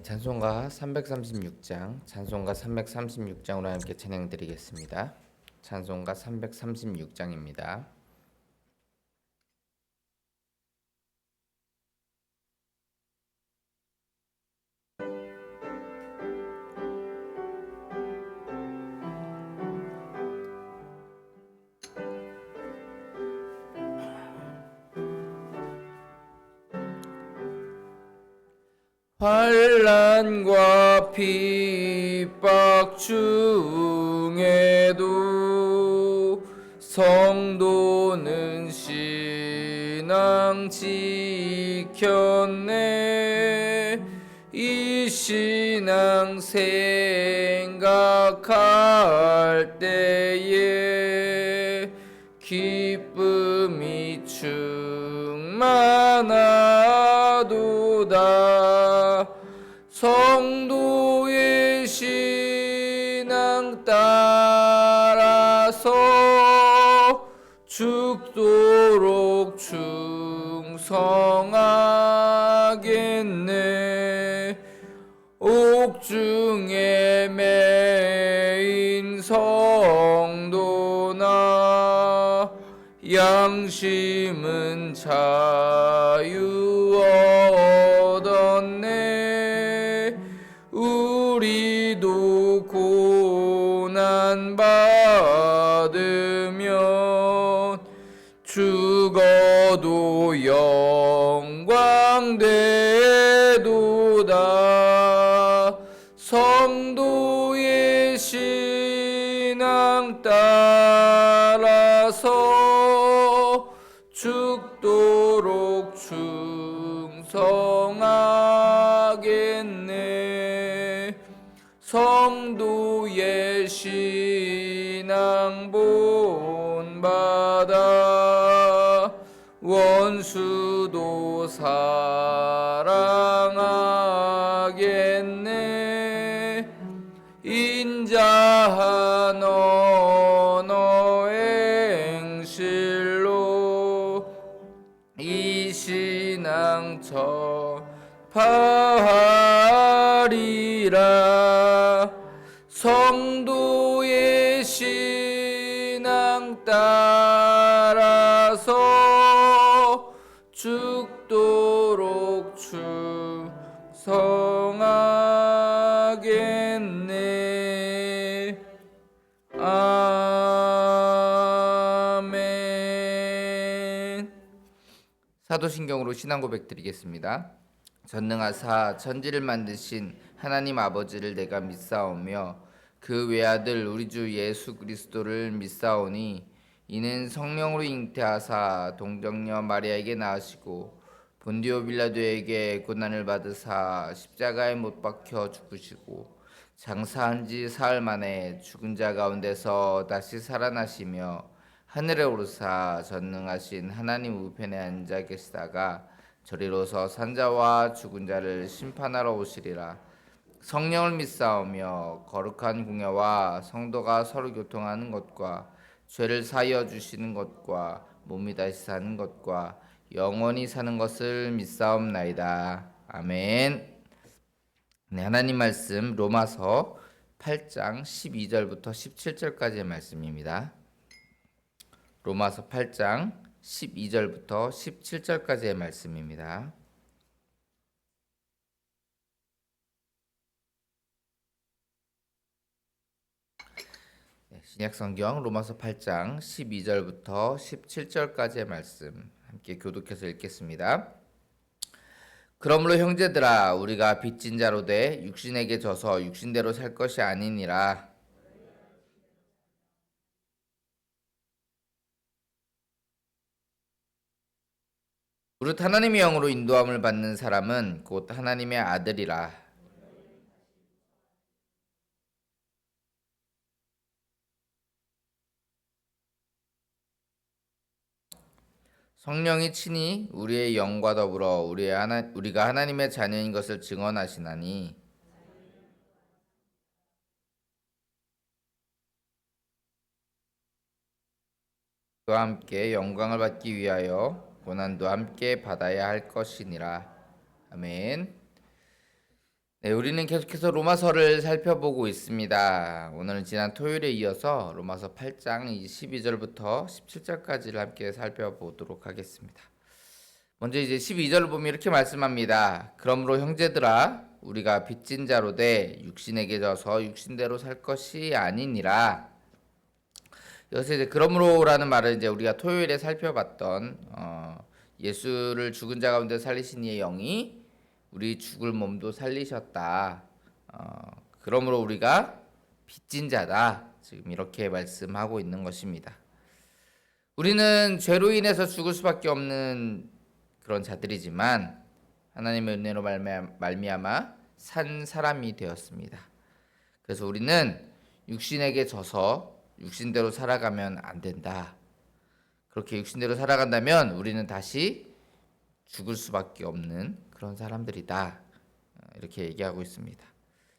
찬송가 336장으로 함께 찬양드리겠습니다. 찬송가 336장입니다. 환난과 핍박 중에도 성도는 신앙 지켰네. 이 신앙 생각할 때에 기쁨이 충만하도다. 성도의 신앙 따라서 죽도록 충성하겠네. 옥중에 매인 성도나 양심은 자유 얻었네. 우리도 고난 받으면 죽어도 영광 되도다. 성도의 신앙 따라서 죽도록 충성하겠네. 성도의 신앙 본받아 원수도 사랑하겠네. 인자한 언어 행실로 이 신앙 전파하리라. 성도의 신앙 따라서 죽도록 충성하겠네. 아멘. 사도신경으로 신앙 고백 드리겠습니다. 전능하사 천지를 만드신 하나님 아버지를 내가 믿사오며 그 외아들 우리 주 예수 그리스도를 믿사오니 이는 성령으로 잉태하사 동정녀 마리아에게 낳으시고 본디오 빌라도에게 고난을 받으사 십자가에 못 박혀 죽으시고 장사한 지 사흘 만에 죽은 자 가운데서 다시 살아나시며 하늘에 오르사 전능하신 하나님 우편에 앉아 계시다가 저리로서 산자와 죽은 자를 심판하러 오시리라. 성령을 믿사오며 거룩한 공예와 성도가 서로 교통하는 것과 죄를 사하여 주시는 것과 몸이 다시 사는 것과 영원히 사는 것을 믿사옵나이다. 아멘. 네, 하나님 말씀 로마서 8장 12절부터 17절까지의 말씀입니다. 로마서 8장 12절부터 17절까지의 말씀입니다. 신약성경 로마서 8장 12절부터 17절까지의 말씀 함께 교독해서 읽겠습니다. 그러므로 형제들아 우리가 빚진 자로 돼 육신에게 져서 육신대로 살 것이 아니니라. 무릇 하나님의 영으로 인도함을 받는 사람은 곧 하나님의 아들이라. 성령이 친히 우리의 영과 더불어 우리가 하나님의 자녀인 것을 증언하시나니 그와 함께 영광을 받기 위하여 고난도 함께 받아야 할 것이니라. 아멘. 네, 우리는 계속해서 로마서를 살펴보고 있습니다. 오늘은 지난 토요일에 이어서 로마서 8장 12절부터 17절까지를 함께 살펴보도록 하겠습니다. 먼저 이제 12절을 보면 이렇게 말씀합니다. 그러므로 형제들아 우리가 빚진 자로 돼 육신에게 져서 육신대로 살 것이 아니니라. 여기서 이제 그러므로라는 말을 이제 우리가 토요일에 살펴봤던 예수를 죽은 자 가운데 살리신 이의 영이 우리 죽을 몸도 살리셨다. 그러므로 우리가 빚진 자다. 지금 이렇게 말씀하고 있는 것입니다. 우리는 죄로 인해서 죽을 수밖에 없는 그런 자들이지만 하나님의 은혜로 말미암아 산 사람이 되었습니다. 그래서 우리는 육신에게 져서 육신대로 살아가면 안 된다. 그렇게 육신대로 살아간다면 우리는 다시 죽을 수밖에 없는 그런 사람들이다. 이렇게 얘기하고 있습니다.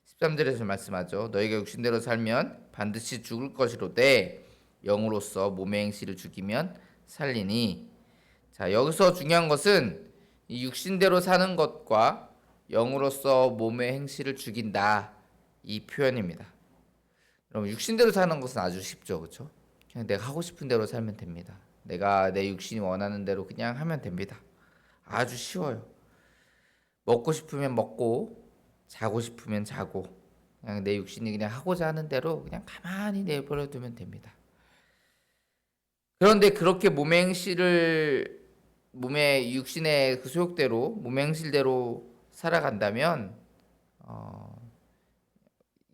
13절에서 말씀하죠. 너희가 육신대로 살면 반드시 죽을 것이로되 영으로서 몸의 행실을 죽이면 살리니. 자, 여기서 중요한 것은 이 육신대로 사는 것과 영으로서 몸의 행실을 죽인다. 이 표현입니다. 여러분, 육신대로 사는 것은 아주 쉽죠. 그렇죠? 그냥 내가 하고 싶은 대로 살면 됩니다. 내가 내 육신이 원하는 대로 그냥 하면 됩니다. 아주 쉬워요. 먹고 싶으면 먹고 자고 싶으면 자고 그냥 내 육신이 그냥 하고자 하는 대로 그냥 가만히 내버려 두면 됩니다. 그런데 그렇게 몸의 육신의 그 소욕대로 몸의 행실대로 살아간다면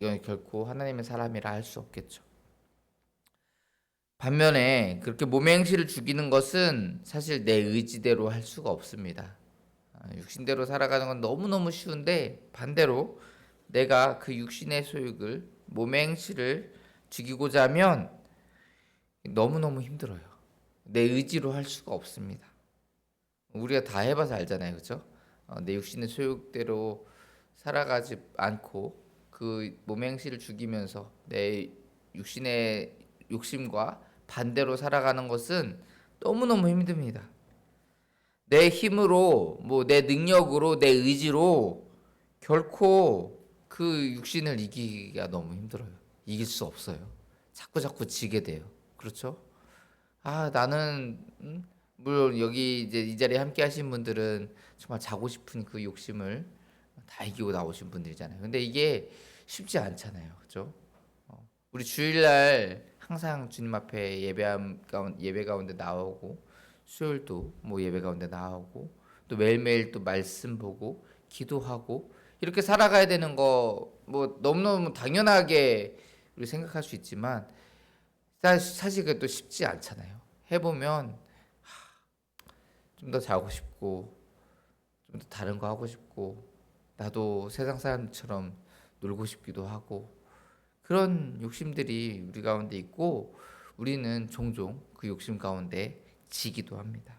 이건 결코 하나님의 사람이라 할 수 없겠죠. 반면에 그렇게 몸의 행실을 죽이는 것은 사실 내 의지대로 할 수가 없습니다. 육신대로 살아가는 건 너무너무 쉬운데 반대로 내가 그 육신의 소욕을 몸의 행실을 죽이고자 하면 너무너무 힘들어요. 내 의지로 할 수가 없습니다. 우리가 다 해봐서 알잖아요. 그렇죠? 내 육신의 소욕대로 살아가지 않고 그 몸의 행실을 죽이면서 내 육신의 욕심과 반대로 살아가는 것은 너무너무 힘듭니다. 내 힘으로, 내 능력으로, 내 의지로 결코 그 육신을 이기기가 너무 힘들어요. 이길 수 없어요. 자꾸 지게 돼요. 그렇죠? 나는 물론 여기 이제 이 자리에 함께 하신 분들은 정말 자고 싶은 그 욕심을 다 이기고 나오신 분들이잖아요. 근데 이게 쉽지 않잖아요. 그렇죠? 우리 주일날 항상 주님 앞에 예배 가운데 나오고 수요일도 예배 가운데 나오고 또 매일매일 또 말씀 보고 기도하고 이렇게 살아가야 되는 거 너무너무 당연하게 우리 생각할 수 있지만 사실 그게 또 쉽지 않잖아요. 해보면 좀 더 자고 싶고 좀 더 다른 거 하고 싶고 나도 세상 사람처럼 놀고 싶기도 하고 그런 욕심들이 우리 가운데 있고 우리는 종종 그 욕심 가운데 지기도 합니다.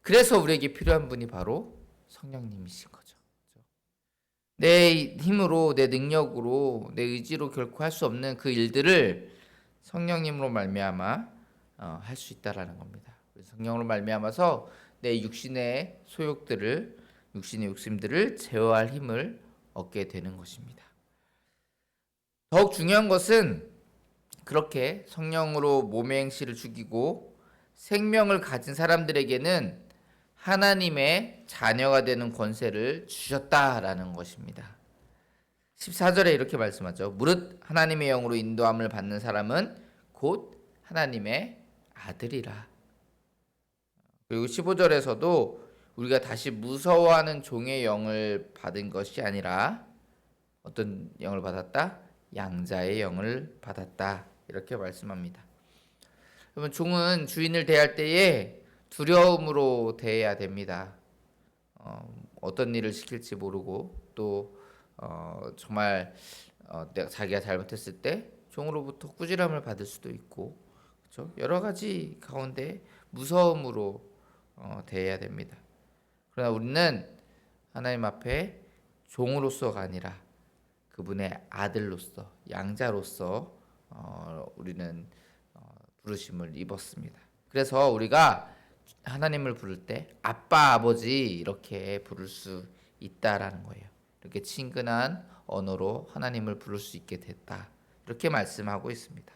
그래서 우리에게 필요한 분이 바로 성령님이신 거죠. 내 힘으로, 내 능력으로, 내 의지로 결코 할 수 없는 그 일들을 성령님으로 말미암아 할 수 있다라는 겁니다. 성령으로 말미암아서 내 육신의 소욕들을, 육신의 욕심들을 제어할 힘을 얻게 되는 것입니다. 더욱 중요한 것은 그렇게 성령으로 몸의 행실을 죽이고 생명을 가진 사람들에게는 하나님의 자녀가 되는 권세를 주셨다라는 것입니다. 14절에 이렇게 말씀하죠. 무릇 하나님의 영으로 인도함을 받는 사람은 곧 하나님의 아들이라. 그리고 15절에서도 우리가 다시 무서워하는 종의 영을 받은 것이 아니라 어떤 영을 받았다? 양자의 영을 받았다. 이렇게 말씀합니다. 여러분, 종은 주인을 대할 때에 두려움으로 대해야 됩니다. 어떤 일을 시킬지 모르고 또 정말 내가 자기가 잘못했을 때 종으로부터 꾸지람을 받을 수도 있고 그렇죠? 여러 가지 가운데 무서움으로 대해야 됩니다. 그러나 우리는 하나님 앞에 종으로서가 아니라 그분의 아들로서 양자로서 우리는 부르심을 입었습니다. 그래서 우리가 하나님을 부를 때 아빠 아버지 이렇게 부를 수 있다라는 거예요. 이렇게 친근한 언어로 하나님을 부를 수 있게 됐다. 이렇게 말씀하고 있습니다.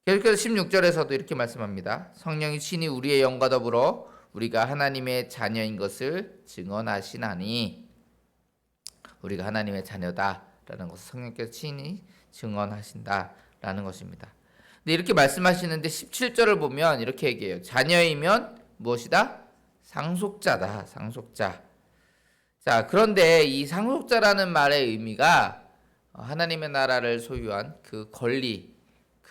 계속해서 16절에서도 이렇게 말씀합니다. 성령이 친히 우리의 영과 더불어 우리가 하나님의 자녀인 것을 증언하시나니, 우리가 하나님의 자녀다라는 것을 성령께서 친히 증언하신다라는 것입니다. 근데 이렇게 말씀하시는데 17절을 보면 이렇게 얘기해요. 자녀이면 무엇이다? 상속자다. 상속자. 자, 그런데 이 상속자라는 말의 의미가 하나님의 나라를 소유한 그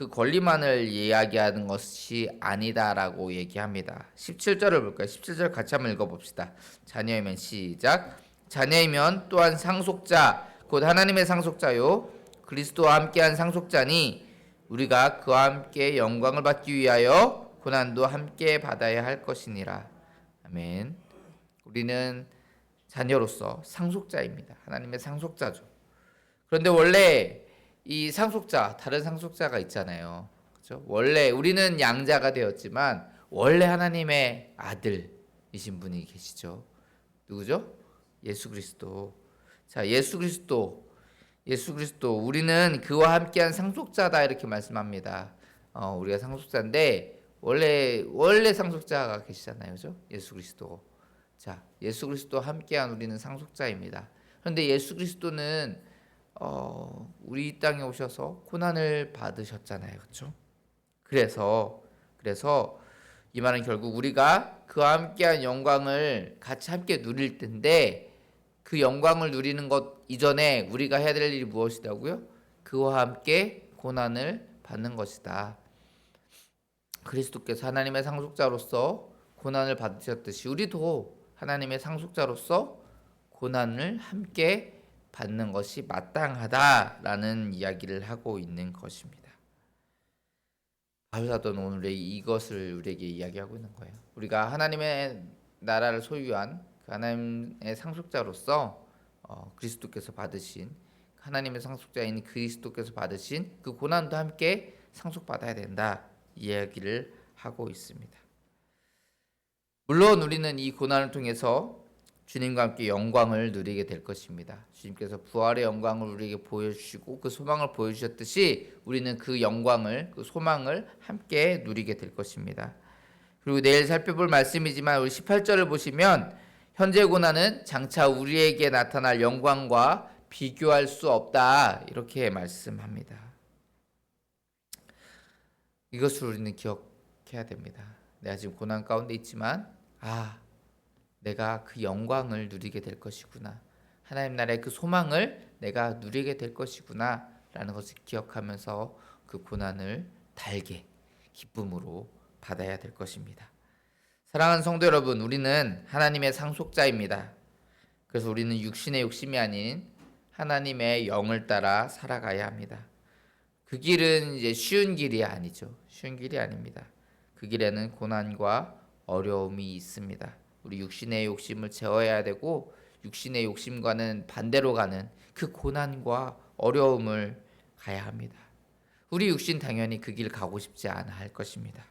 권리만을 이야기하는 것이 아니다라고 얘기합니다. 17절을 볼까요? 17절 같이 한번 읽어봅시다. 자녀이면 시작. 자녀이면 또한 상속자, 곧 하나님의 상속자요 그리스도와 함께한 상속자니 우리가 그와 함께 영광을 받기 위하여 고난도 함께 받아야 할 것이니라. 아멘. 우리는 자녀로서 상속자입니다. 하나님의 상속자죠. 그런데 원래 이 상속자, 다른 상속자가 있잖아요. 그렇죠? 원래 우리는 양자가 되었지만 원래 하나님의 아들이신 분이 계시죠. 누구죠? 예수 그리스도. 자, 예수 그리스도. 우리는 그와 함께한 상속자다 이렇게 말씀합니다. 우리가 상속자인데 원래 상속자가 계시잖아요, 그죠? 예수 그리스도. 자, 예수 그리스도와 함께한 우리는 상속자입니다. 그런데 예수 그리스도는 우리 땅에 오셔서 고난을 받으셨잖아요, 그렇죠? 그래서 이 말은 결국 우리가 그와 함께한 영광을 같이 함께 누릴 텐데, 그 영광을 누리는 것 이전에 우리가 해야 될 일이 무엇이라고요? 그와 함께 고난을 받는 것이다. 그리스도께서 하나님의 상속자로서 고난을 받으셨듯이 우리도 하나님의 상속자로서 고난을 함께 받는 것이 마땅하다라는 이야기를 하고 있는 것입니다. 바울 사도는 오늘 이것을 우리에게 이야기하고 있는 거예요. 우리가 하나님의 나라를 소유한 그 하나님의 상속자로서 그리스도께서 받으신, 하나님의 상속자인 그리스도께서 받으신 그 고난도 함께 상속받아야 된다, 이야기를 하고 있습니다. 물론 우리는 이 고난을 통해서 주님과 함께 영광을 누리게 될 것입니다. 주님께서 부활의 영광을 우리에게 보여주시고 그 소망을 보여주셨듯이 우리는 그 영광을, 그 소망을 함께 누리게 될 것입니다. 그리고 내일 살펴볼 말씀이지만 우리 18절을 보시면 현재 고난은 장차 우리에게 나타날 영광과 비교할 수 없다, 이렇게 말씀합니다. 이것을 우리는 기억해야 됩니다. 내가 지금 고난 가운데 있지만 내가 그 영광을 누리게 될 것이구나, 하나님 나라의 그 소망을 내가 누리게 될 것이구나 라는 것을 기억하면서 그 고난을 달게 기쁨으로 받아야 될 것입니다. 사랑하는 성도 여러분, 우리는 하나님의 상속자입니다. 그래서 우리는 육신의 욕심이 아닌 하나님의 영을 따라 살아가야 합니다. 그 길은 이제 쉬운 길이 아니죠. 쉬운 길이 아닙니다. 그 길에는 고난과 어려움이 있습니다. 우리 육신의 욕심을 제어해야 되고 육신의 욕심과는 반대로 가는 그 고난과 어려움을 가야 합니다. 우리 육신 당연히 그 길 가고 싶지 않아 할 것입니다.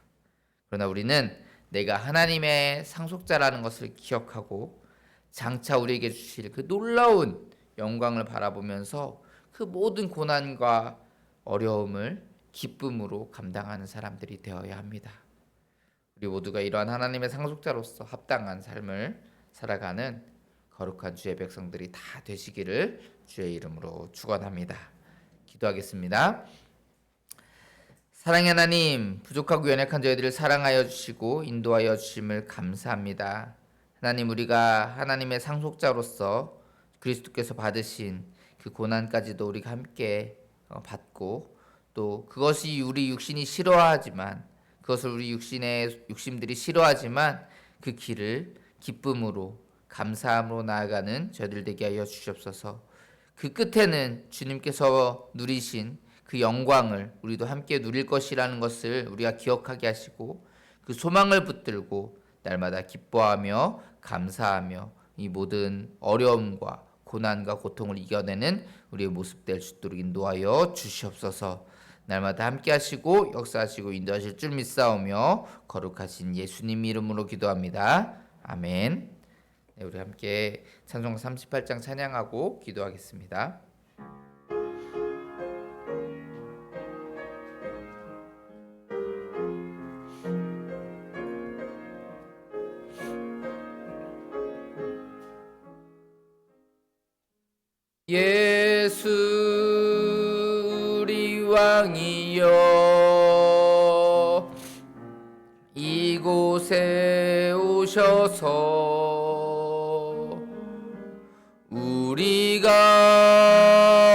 그러나 우리는 내가 하나님의 상속자라는 것을 기억하고 장차 우리에게 주실 그 놀라운 영광을 바라보면서 그 모든 고난과 어려움을 기쁨으로 감당하는 사람들이 되어야 합니다. 우리 모두가 이러한 하나님의 상속자로서 합당한 삶을 살아가는 거룩한 주의 백성들이 다 되시기를 주의 이름으로 축원합니다. 기도하겠습니다. 사랑의 하나님, 부족하고 연약한 저희들을 사랑하여 주시고 인도하여 주심을 감사합니다. 하나님, 우리가 하나님의 상속자로서 그리스도께서 받으신 그 고난까지도 우리가 함께 받고, 또 그것이 우리 육신이 싫어하지만, 그것을 우리 육신의 욕심들이 싫어하지만 그 길을 기쁨으로 감사함으로 나아가는 저희들 되게 하여 주시옵소서. 그 끝에는 주님께서 누리신 그 영광을 우리도 함께 누릴 것이라는 것을 우리가 기억하게 하시고, 그 소망을 붙들고 날마다 기뻐하며 감사하며 이 모든 어려움과 고난과 고통을 이겨내는 우리의 모습 될 수 있도록 인도하여 주시옵소서. 날마다 함께 하시고 역사하시고 인도하실 줄 믿사오며 거룩하신 예수님 이름으로 기도합니다. 아멘. 우리 함께 찬송 38장 찬양하고 기도하겠습니다. 예수 우리 왕이여 이곳에 오셔서 우리가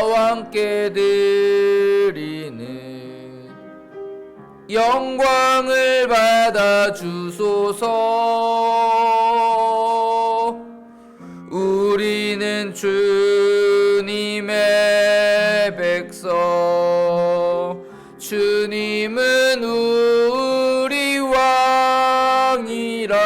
왕께 드리는 영광을 받아 주소서. 우리는 주님의 백성, 주님은 우리 왕이라.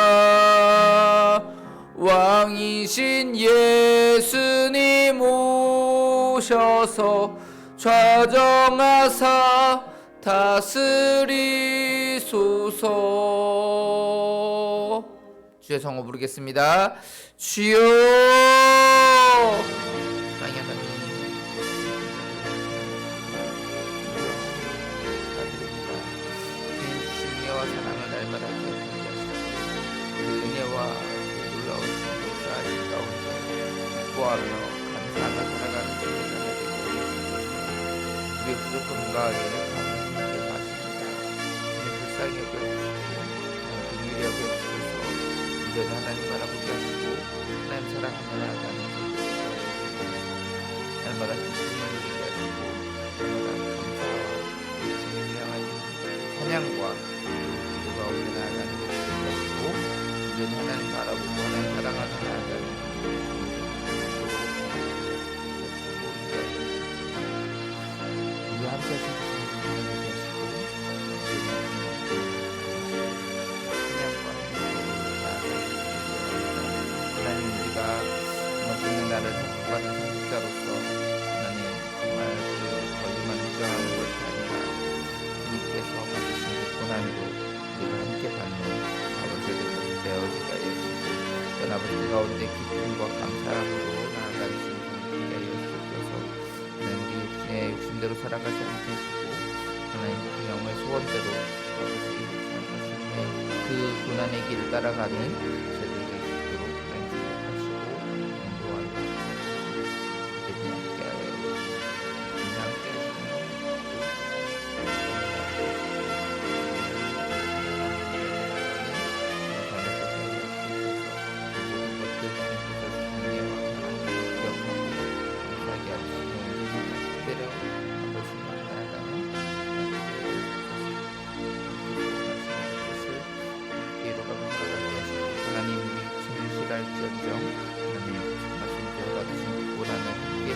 왕이신 예수님 오셔서 좌정하사 다스리소서. 주의 성호 부르겠습니다. 주여 사랑의 하나님, 축하드립니다. 주님 은혜와 사랑을 날마다 기억하게 하시고 그 은혜와 놀라운 축복을 하신 가운데 기뻐하며 감사하며 살아가는 주님이 되게 하시옵소서. 우리의 부족함과 연약함을 주님께서 아십니다. 주님 불쌍히 여겨주시고 긍휼히 여겨주셔서 이제는 하나님 바라보게 하시고 하나님 사랑하며 나아가는 날마다 기쁨을 누리게 하시고 날마다 감사와 주님을 향한 찬양과 기도 가운데 나아가는 것을 되게 하시고 이제는 하나님 바라보고 하나님 사랑하며 나아가는 우리 함께 하신 나를 선택받은 선택자로서 하나님 정말 그 멀리만 주장하는 것이 아니라 주님께서 받으신 그 고난도 우리가 함께 받는 아버지의 것을 되어지게 하여 주시고 또 아버지 가운데 기쁨과 감사함으로 나아가는 주님께 하여 주셔서 하나님 우리 육신의 욕심대로 살아가지 않게 하시고 하나님 그 영의 소원대로 아버지 그 고난의 길을 따라가는 저희들에게 있도록 하나님 생각하시고 하나님 우리 육신을 싫어할지언정 하나님 말씀 되어 받으신 고난을 함께